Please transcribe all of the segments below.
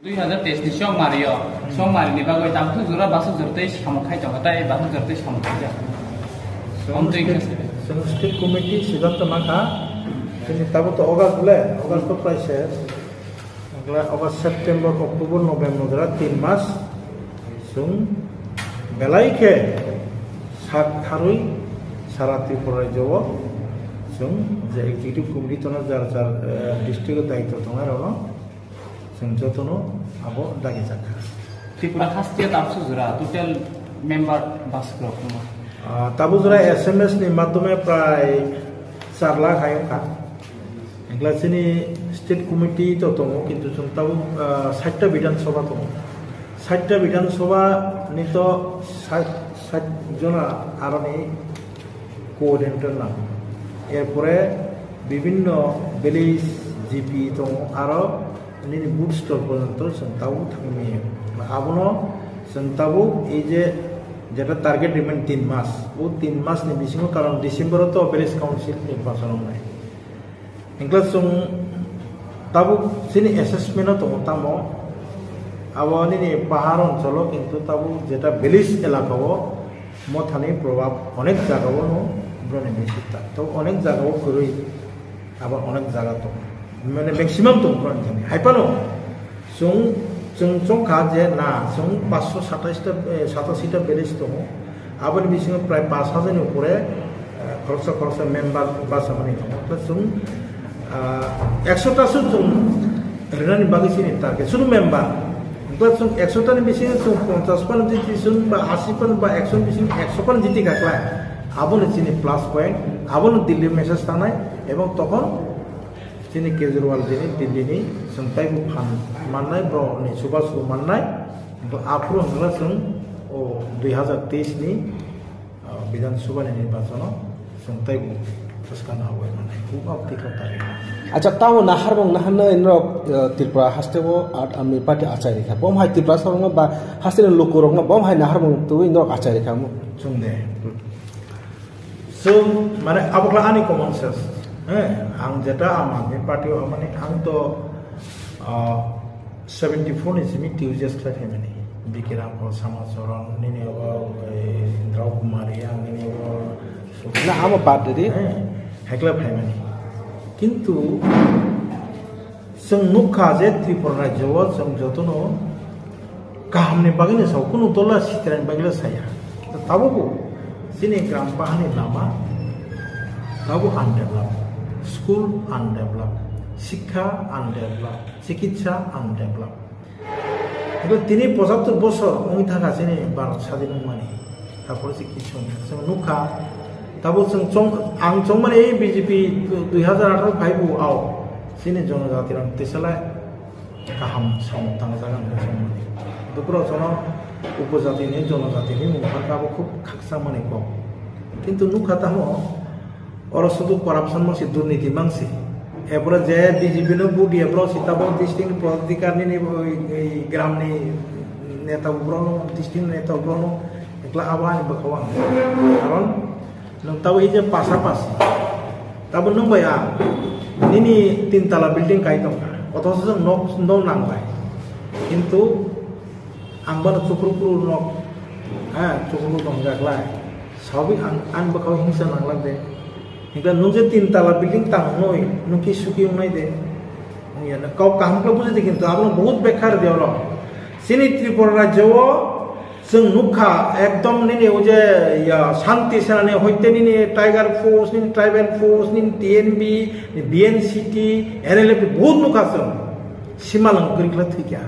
2023 ni song mari ni bagoi tam tu jura basu jurte samukhai jagata e basu jurte samukhai ja State committee siddhanta maka ini tabu to August to price August September October November dara 3 mas sung belai ke sat tharui sarati porai jowo sung je executive committee tona jar district daitto tonga rono sung jotono abo dagi jaka Tripura hastia tapsu jura total member bas krok tabu jura SMS ni madhyome pray 4 lakh ayo ka egla sini state committee to tongo kintu sung tabu 60 ta বিধান সভা tongo 60 ta বিধান সভা ni to 60 jona aroni coordinator na এরপরে বিভিন্ন village GP tongo aro ini boot store পর্যন্ত সন্তাবু থাকবে আবনো সন্তাবু এই যে যেটা টার্গেট রিমেন 3 মাস ও 3 মাস নি বিসিং কারণ ডিসেম্বরে তো ভিলেজ কাউন্সিল নির্বাচন নাই ইংলাস সং তাবু সিনি অ্যাসেসমেন্ট তো তামো আবনি নি পাহাড় অঞ্চল কিন্তু তাবু যেটা ভিলেজ এলাকাও মথানি প্রভাব অনেক জায়গাও নো ব্রনে বেশিতা তো অনেক জায়গাও করই আবার অনেক জায়গা তো মানে ম্যাক্সিমাম তো ব্রনে জানি হাইপানো সং जों কাজে না जों 587 টা ভিলেজ তো আবার বিসিং প্রায় 5000 এর উপরে খরচ মেম্বার বাসামানি তো जों 100 টা जों রেনানি বাগিসিনি টার্গেট শুধু মেম্বার তো जों 100 টা বিসিং जों 50% জিতিছুন বা 80% বা 100 বিসিং 100% জিতি গাকলা আবনে চিনি প্লাস পয়েন্ট আবনে দিল্লি মেসেজ তানাই এবং তখন Sini Kejriwal jini Delhi ni sentai bu fan manai bro ni subas bu manai untuk apro ngela sung 2023 ni Bidhan Sabha ni nirbachano sentai bu teruskan hawe manai bu abdi kotari. Acha tahu nahar bang nahana inro Tripura hastewo ami party achai rekha bom hai Tripura sarong ba hasten lokorong bom hai nahar bang tu inro achai rekha mu chungde. So mane abokla ani common sense ang jeta amani party amani ang to 74 ni simi tuesdays class hemani bikiram ko samasoron nini wa Indraw Kumari ang nini wa na ama party di hekla hemani kintu sung nukha je Tripura jowo sung jotono kahamne bagine sau kunu tola sitran bagila saya tabu sini gram pahani lama tabu undeveloped School undeveloped, শিক্ষা undeveloped, চিকিৎসা undeveloped. Itu tini 75 বছর ওই থাকা sini Bharat স্বাধীন মানে তারপরে চিকিৎসা নুখা তারপর চং মানে এই বিজেপি 2018 ভাইবু আও sini জনজাতির তেসলায় কাহাম সামতানা জাগান মানে দুপুর জন উপজাতি নি জনজাতি নি মুখার কাবো খুব খাকসা মানে কম কিন্তু নুখা তাহো और शुद्ध करप्शन मासी दुर्नीति मांगसी एपरे जे बीजेपी नो बुडी एपरो सीताबो डिस्ट्रिक्ट पदाधिकारी नि ग्राम नि नेता उब्रनो डिस्ट्रिक्ट नेता उब्रनो एकला आवानि बखवा कारण नंताबो इजे पासापासी ताबो नंबाया निनि 3 तला बिल्डिंग काई दं अथच जों न नांबाय किन्तु आंबानो चुकुरु नक चुकुरु दं जागलाय साबि आन बखाव हिंसा नांलां दे Hingga nunggu 3 tala building tang noi nungki suki unai de ya na kau kaham kau buzi dikin tu abang बहुत बेकार dia loh sini Tripura Jawa seng nukha ekdom nini uje ya shanti sena ni hoite nini Tiger Force nini Tribal Force nini TNB ni BNCT NLF बहुत nukha seng simalang keriklat thikya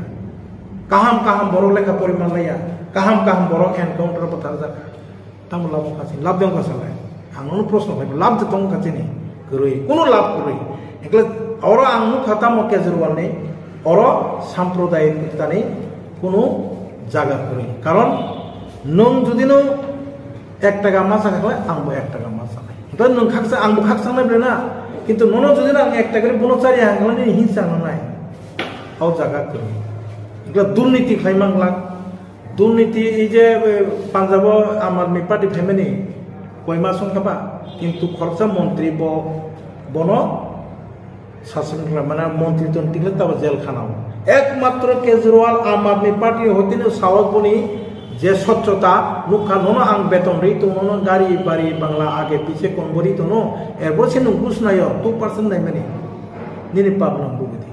kaham borok leka poriman laya kaham borok encounter patar tamu lamu kasih labdong kasalai angno প্রশ্ন হয় লাভ তো তং কাছে নেই করই কোন লাভ করই একলা ওর আংনু খাতা ম কেজরিওয়াল নেই ওর সাম্প্রদায়িক তানি কোন জায়গা করই কারণ নং যদি নো 1 টাকা মাসা খালে আংবো 1 টাকা মাসা তো নং খাকসা আংবো খাকসা নাই না কিন্তু ননো যদি না 1 টাকা করে বনচারি হাংলানি হিংসা নাই আও জায়গা করই একলা দুর্নীতি খাইমাংলা দুর্নীতি এই যে পাঞ্জাব আমার পার্টি ফ্যামিলি কয় মাস সংখ্যা কিন্তু খরচা মন্ত্রী বন শাসন মানে মন্ত্রী তন্ত্রী তারপর জেলখানাও একমাত্র কেজরিওয়াল আম আদমি পার্টি হইতে সাহস বনি যে স্বচ্ছতা নুখা নো আং বেতন রি তো নো গাড়ি বাড়ি বাংলা আগে পিছে কোন বরি তো নো এরপর সে ঘুষ নাই 2% নাই মানে নিনি পাবনা বুগিদি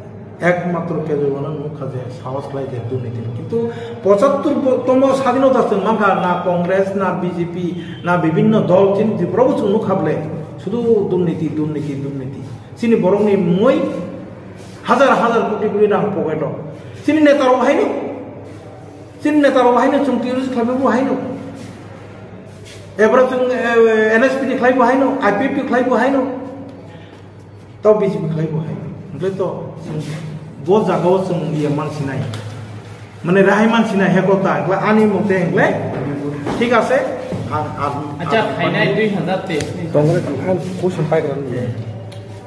একমাত্র কেজরিওয়াল নুখা যে সাহস লাই যে দুর্নীতি কিন্তু 75তম স্বাধীনতা মাখা না কংগ্রেস না বিজেপি না বিভিন্ন দল চিনি প্রভু নুখাবলে শুধু দুর্নীতি দুর্নীতি দুর্নীতি চিনি বরংনি মই হাজার হাজার কোটি কোটি রাং পকেট চিনি নেতারও বাহাইনো চিনি নেতারও বাহাইনো जों টিউরিস্ট খাইবো বাহাইনো এবারে जों এনএসপি খাইবো বাহাইনো আইপিএফ খাইবো বাহাইনো তাও বিজেপি খাইবো বাহাইনো ओमफ्राय तो ब जागाव जों इया मानसि नाय माने राहाय मानसि नाय हेकता एकला आनि मते हेंले ठीक আছে আচ্ছা ফাইনাল 2023 কংগ্রেস কোশ্চেন পাইগ্রাম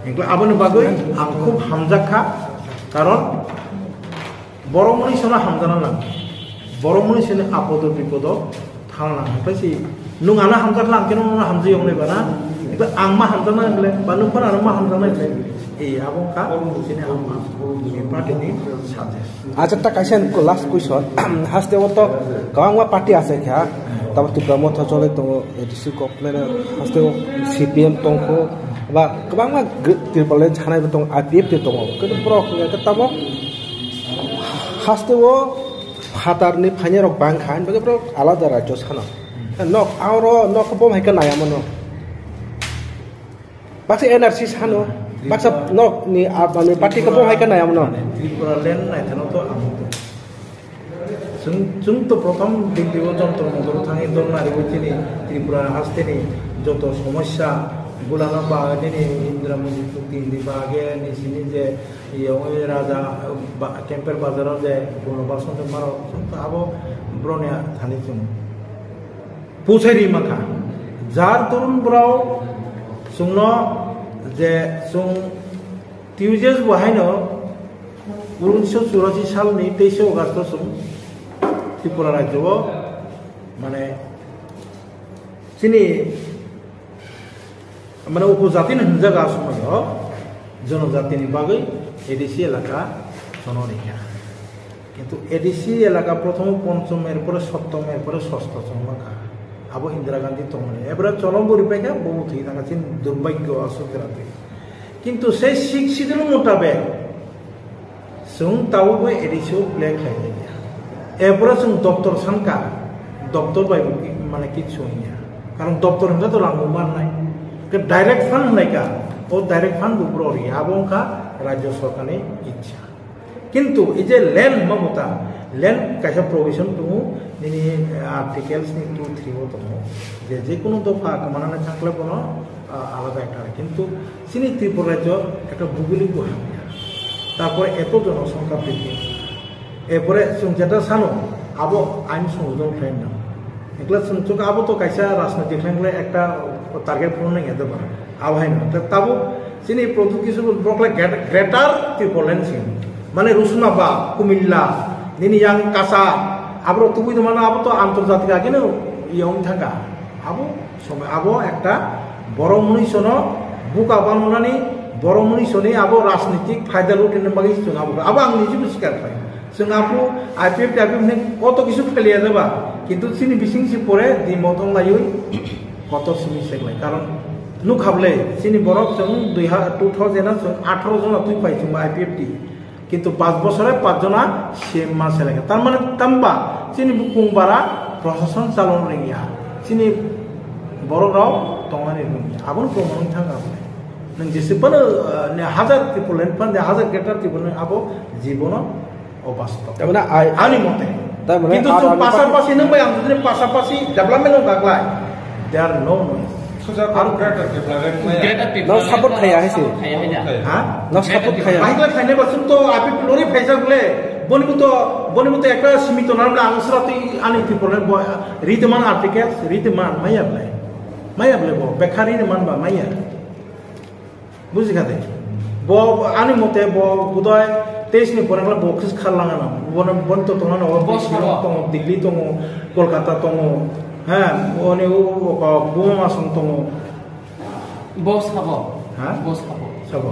এগুলো আবনে বাগৈ আং খুব হামজাখা কারণ বড় মনিষনা হামজানা না বড় মনিষনে আপদ বিপদ থানা ওমफ्राय নুং আনা হামজাখলা কেন নুং হামজি হলে বানা এগুলো আং মা হামজানা গলে বা নুং ফোন আর মা হামজানা গলে এই আবকা সিনে আমা পার্টিনি সাজেস আচ্ছা তা কাইছেন লাস্ট কোশ্চন হাসতে তো গাওয়া পার্টি আছে খা তারপর ত্রিপুরা মথা চলে তো এডিসি কমপ্লেন হাসতে সিপিএম তংখো বা গোबां मा ত্রিপুরালে ছানাইবো দं আইপিএফ তে दङ কিন্তু ব্রক তাবো হাসতেও ফাতারনি ফাইনে রক বাং খান বগে ব্রক আলাদা রাজ্য ছানা নক আওর নক বম হাইকা নায়ামন বাসে এনআরসি ছানো বাসা নক নি আবানি পার্টি কা বম হাইকা নায়ামন ত্রিপুরা লেন নাইথানো তো जों तो प्रथम दिल्लीও যন্ত্র মন্ত্র থাঙি দল নারী বইছিনি ত্রিপুরা হাসতেনি যত সমস্যা গুলানো বাগানি ইন্দিরা মোদি চুক্তি বাগে নিছিনি যে ইয়ে রাজা ক্যাম্পের বাজারও যে পুনর্বাসন মারো আবো ব্রনিয়া থানি जों পৌঁছাইরি মাখা যার তরুণ ব্রাও जोंनो যে जों টিউজেস বাহাইনো 1984 সালनि 23 अगस्त जों ত্রিপুরা রাজ্য মানে চিনি মানে উপজাতিনি হিনজাগা সময় জনজাতিনি বাগৈ এডিসি এলাকা জনরেখা কিন্তু এডিসি এলাকা প্রথম পঞ্চম এরপরে সপ্তম এরপরে ষষ্ঠ সংখ্যা আবো ইন্দিরা গান্ধী তমনে এবারে চলম্বরি পেখা বহু থেকে থাকা চিন দুর্ভাগ্য আসুকেরাতে কিন্তু সেই শিক্ষিত মোতাবেক जों तावबो एडिसिओ प्ले खाइया एरपरे जों दफ्तर सानका दफ्तर बायबो माने किछु होइया कारण दफ्तर हमजा तो लांगो माननाय के डायरेक्ट फान्ड होनायका ओ डायरेक्ट फान्ड बुब्ररि आबंका राज्य सरकारनि इच्छा किन्तु ए जे लैंड ममता लैंड कायसा प्रोविजन दङ निनि आर्टिकल्स नि 2 3 ओ दङ जे कोनो दफा मानानै थांखले कोनो आलादा একটা কিন্তু সিনি ত্রিপুরা রাজ্য একটা ভৌগোলিক বৈশিষ্ট্য তারপরে এত জনসংখ্যা বৃদ্ধি এরপরে যেটা সানো আবো আইন সংশোধন ফ্রেন্ড না এগুলো চোখ আবো তো কাইসা রাজনৈতিক ফ্রেন্ডগুলো একটা টার্গেট পূরণ নিয়ে যেতে পারে আবহাই না তাবো চিনি প্রথম কিছু ব্রকলে গ্রেটার ত্রিপুরাল্যান্ড সিন মানে রুসুনাবা কুমিল্লা নিনিয়াং কাসা আবো তুই তো মানে আবো তো আন্তর্জাতিক আগে না ইয়ং থাকা আবো সময় আবো একটা বড় মনীষণ বুকা বানানি বড় মনীষণে আবো রাজনৈতিক ফায়দা লুটেন বাকি जों আবো আং নিজেও স্বীকার পাই जों আপু আইপিএফ নে কত কিছু ফেলিয়া যাবা কিন্তু চিনি বিসিংসি পরে দি মতন লাইই কত সিনি সেগলাই কারণ নু খাবলে চিনি বরক जों 2018 জন তুই পাইছো আইপিএফ টি কিন্তু 5 বছরে 5 জনা সেম মাস লাগে তার মানে তাম্বা চিনি বুকুংবারা প্রশাসন চালন রেগিয়া চিনি বড়রাও তমানি রেগিয়া আবন প্রমাণ থাকা नों जेसेबानो हाजार ত্রিপুরাল্যান্ড फान हाजार गेटार ত্রিপুরাল্যান্ড आबो जीवन अबास्तव तारमाने आनि मते किन्तु जों पासापासि नों बाय आं जुदि पासापासि डेभलपमेन्ट गागलाय दे आर नो आरो ग्रेटर डेभलपमेन्ट न सपोर्ट खाया हैसे हा न सपोर्ट खाया बाइकला खाइने बसुम तो आपि लोरी फाइजा गले बनिबो तो एकटा सीमित नामला आंसराति आनि त्रिपुराल्যান্ड रिदमान आर्टिकल्स रिदमान मायाबले बो बेखारि मानबा माया बुझि खाते ब आनि मते ब बुदय 23 नि परेंगला बक्स खालाङा ना बन तो तंगा न बस तंग दिल्ली तंग कलकाता तंग हा ओने बुमा सं तंग बस खाबो हा बस खाबो Sabo.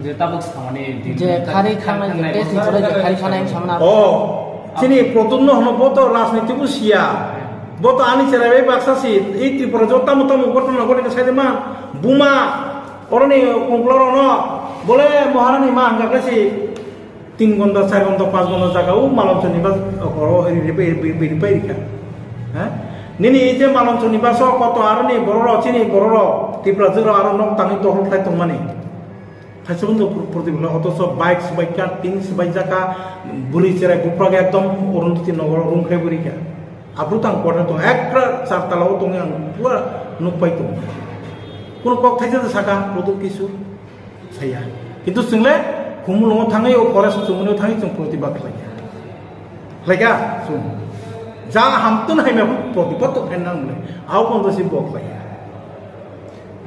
Je tabuk samani যে খারি খানা তে তিনজনে যে খারি খানা yang sama Oh, sini protunno hono boto rasniti usia. Boto ani cerabe baksa si i Tripura jota mutamu gotona gotena saide ma buma orani kongloro no bole moharani ma angga kasi 3 gonta 4 gonta 5 gonta jagau malam choniba oro eri ka. Ha? Nini ije malam choniba so koto arani bororo chini bororo Tripura jero aro nok tangi tohol thai tongmani. Hasilnya pertibulan otoso baik sebaiknya ting sebaiknya buri cerai buprag ekdom orang tu nogor orang kaya buri kya. Abru tang kuat tu ekra sarta lau tu yang pura nupai tu. Kuno kok thaja tu saka produk kisu saya. Itu sengle kumulungo thangai o kores sumunu thangai cung pertibak lagi. Lega sum. Jangan hamtun hai me pertibat tu enang le. Au pun tu si bok lagi.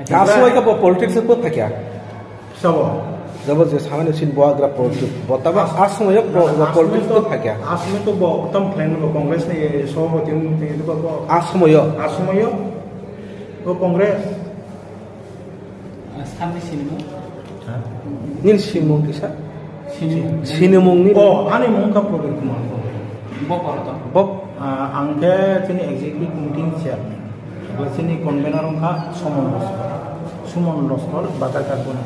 Asal itu politik sebut apa ya? Sabo. Jabo je samane sin boa gra politik. Botaba asal itu politik sebut apa ya? Asal itu bo tam plan bo Kongres ni so bo tim itu bo Asal itu. Bo Kongres. sampai sini mu. Nin simung kisa? Sini. Sinimung ni. Oh, ane mung ka program kuman. Bob apa Bob Angke sini executive meeting chairman. Sini convener ka Sumon Roskor bakal karbon.